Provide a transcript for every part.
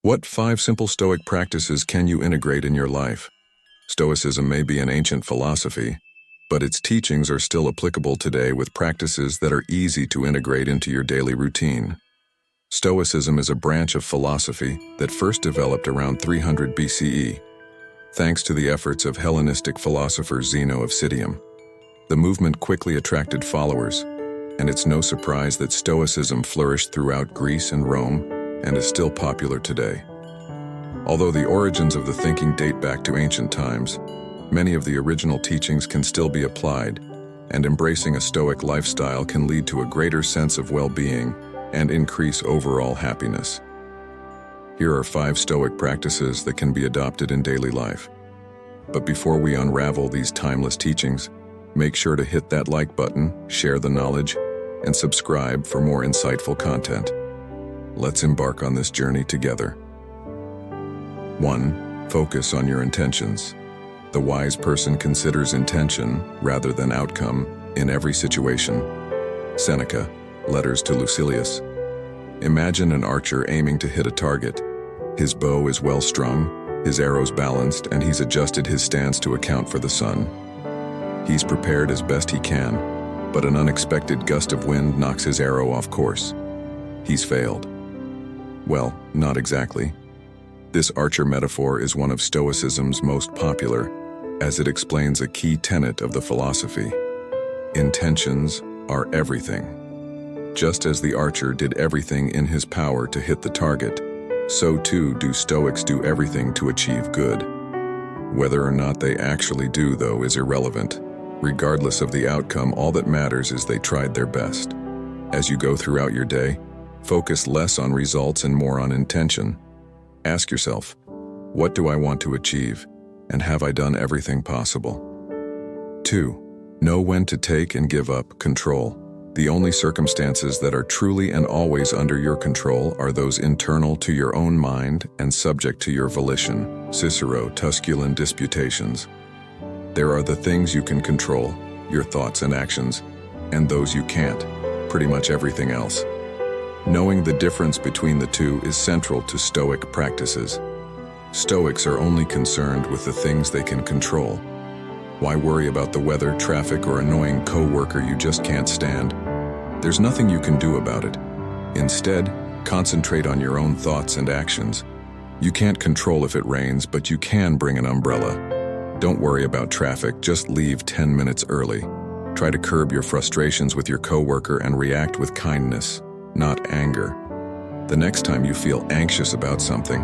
What 5 simple Stoic practices can you integrate in your life? Stoicism may be an ancient philosophy, but its teachings are still applicable today with practices that are easy to integrate into your daily routine. Stoicism is a branch of philosophy that first developed around 300 BCE, thanks to the efforts of Hellenistic philosopher Zeno of Citium. The movement quickly attracted followers, and it's no surprise that Stoicism flourished throughout Greece and Rome and is still popular today. Although the origins of the thinking date back to ancient times, many of the original teachings can still be applied, and embracing a Stoic lifestyle can lead to a greater sense of well-being and increase overall happiness. Here are 5 Stoic practices that can be adopted in daily life. But before we unravel these timeless teachings, make sure to hit that like button, share the knowledge, and subscribe for more insightful content. Let's embark on this journey together. 1. Focus on your intentions. The wise person considers intention rather than outcome in every situation. Seneca, Letters to Lucilius. Imagine an archer aiming to hit a target. His bow is well strung, his arrows balanced, and he's adjusted his stance to account for the sun. He's prepared as best he can, but an unexpected gust of wind knocks his arrow off course. He's failed. Well, not exactly. This archer metaphor is one of Stoicism's most popular, as it explains a key tenet of the philosophy. Intentions are everything. Just as the archer did everything in his power to hit the target, so too do Stoics do everything to achieve good. Whether or not they actually do, though, is irrelevant. Regardless of the outcome, all that matters is they tried their best. As you go throughout your day, focus less on results and more on intention. Ask yourself, what do I want to achieve, and have I done everything possible? 2. Know when to take and give up control. The only circumstances that are truly and always under your control are those internal to your own mind and subject to your volition. Cicero, Tusculan Disputations. There are the things you can control, your thoughts and actions, and those you can't, pretty much everything else. Knowing the difference between the two is central to Stoic practices. Stoics are only concerned with the things they can control. Why worry about the weather, traffic, or annoying co-worker you just can't stand? There's nothing you can do about it. Instead, concentrate on your own thoughts and actions. You can't control if it rains, but you can bring an umbrella. Don't worry about traffic, just leave 10 minutes early. Try to curb your frustrations with your coworker and react with kindness, not anger. The next time you feel anxious about something,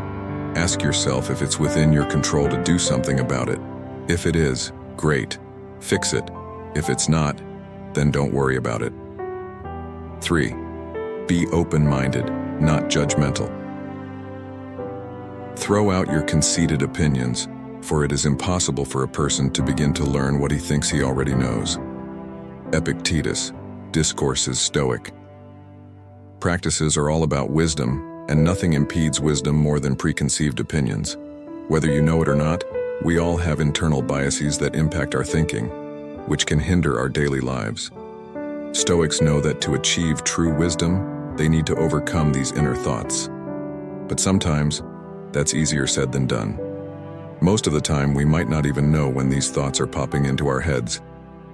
ask yourself if it's within your control to do something about it. If it is, great, fix it. If it's not, then don't worry about it. 3. Be open-minded, not judgmental. Throw out your conceited opinions, for it is impossible for a person to begin to learn what he thinks he already knows. Epictetus, Discourses Stoic. Practices are all about wisdom, and nothing impedes wisdom more than preconceived opinions. Whether you know it or not, we all have internal biases that impact our thinking, which can hinder our daily lives. Stoics know that to achieve true wisdom, they need to overcome these inner thoughts. But sometimes, that's easier said than done. Most of the time, we might not even know when these thoughts are popping into our heads.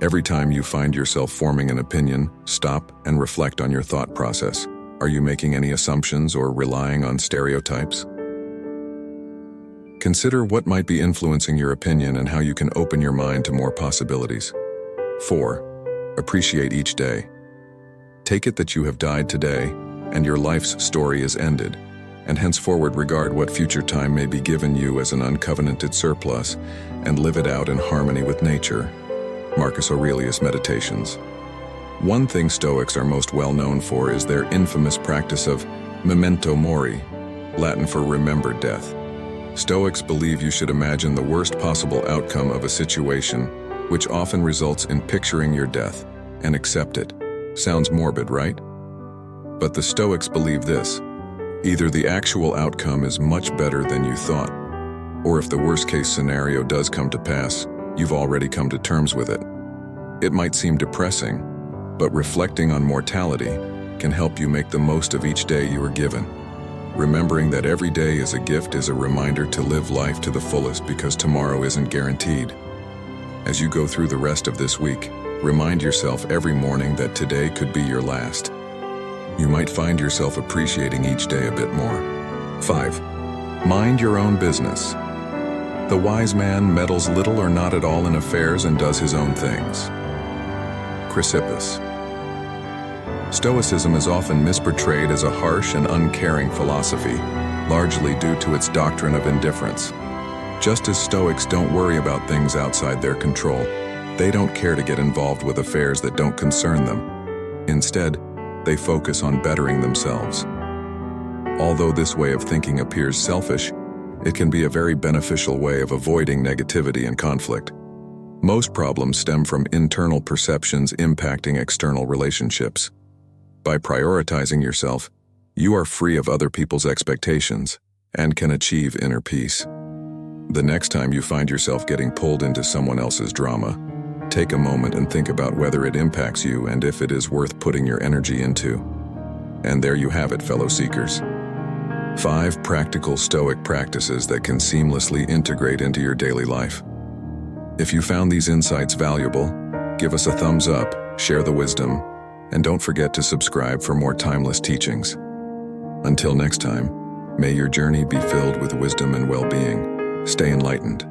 Every time you find yourself forming an opinion, stop and reflect on your thought process. Are you making any assumptions or relying on stereotypes? Consider what might be influencing your opinion and how you can open your mind to more possibilities. 4. Appreciate each day. Take it that you have died today, and your life's story is ended, and henceforward regard what future time may be given you as an uncovenanted surplus, and live it out in harmony with nature. Marcus Aurelius Meditations. One thing Stoics are most well known for is their infamous practice of memento mori, Latin for remember death. Stoics believe you should imagine the worst possible outcome of a situation, which often results in picturing your death, and accept it. Sounds morbid, right? But the Stoics believe this: either the actual outcome is much better than you thought, or if the worst-case scenario does come to pass, you've already come to terms with it. It might seem depressing, but reflecting on mortality can help you make the most of each day you are given. Remembering that every day is a gift is a reminder to live life to the fullest because tomorrow isn't guaranteed. As you go through the rest of this week, remind yourself every morning that today could be your last. You might find yourself appreciating each day a bit more. 5. Mind your own business. The wise man meddles little or not at all in affairs and does his own things. Chrysippus. Stoicism is often misportrayed as a harsh and uncaring philosophy, largely due to its doctrine of indifference. Just as Stoics don't worry about things outside their control, they don't care to get involved with affairs that don't concern them. Instead, they focus on bettering themselves. Although this way of thinking appears selfish, it can be a very beneficial way of avoiding negativity and conflict. Most problems stem from internal perceptions impacting external relationships. By prioritizing yourself, you are free of other people's expectations and can achieve inner peace. The next time you find yourself getting pulled into someone else's drama, take a moment and think about whether it impacts you and if it is worth putting your energy into. And there you have it, fellow seekers. 5 practical Stoic practices that can seamlessly integrate into your daily life. If you found these insights valuable, give us a thumbs up, share the wisdom, and don't forget to subscribe for more timeless teachings. Until next time, may your journey be filled with wisdom and well-being. Stay enlightened.